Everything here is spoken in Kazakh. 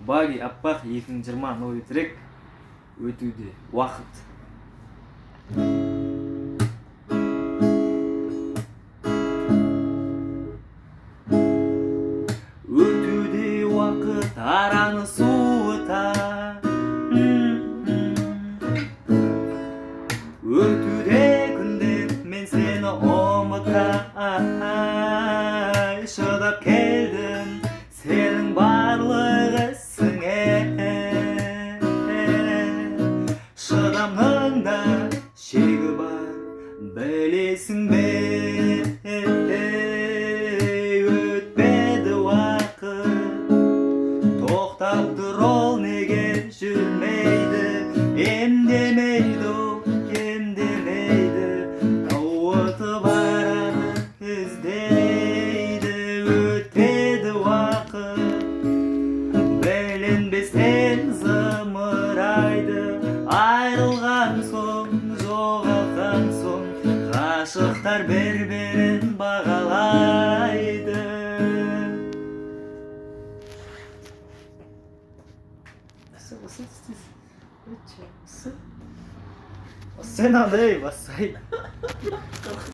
Баги аппақ 2020 новый трек өтуде. Уақыт. Өтуде уақыт араны суыта. Өтуде күндер мен сені ұмытпай шыдап келдім сенің барлық ісіңе. Шыдамның да шегі бар білесің бе? Өтпеді уақыт, тоқтап тұр ол неге жүрмейді, емдемейді, ұмытып барады іздейді. Өтпеді уақыт, білінбестен зымырайды, айрылған соң, жоғалған соң, ғашықтар бір-бірін бағалайды. Você não dei, você.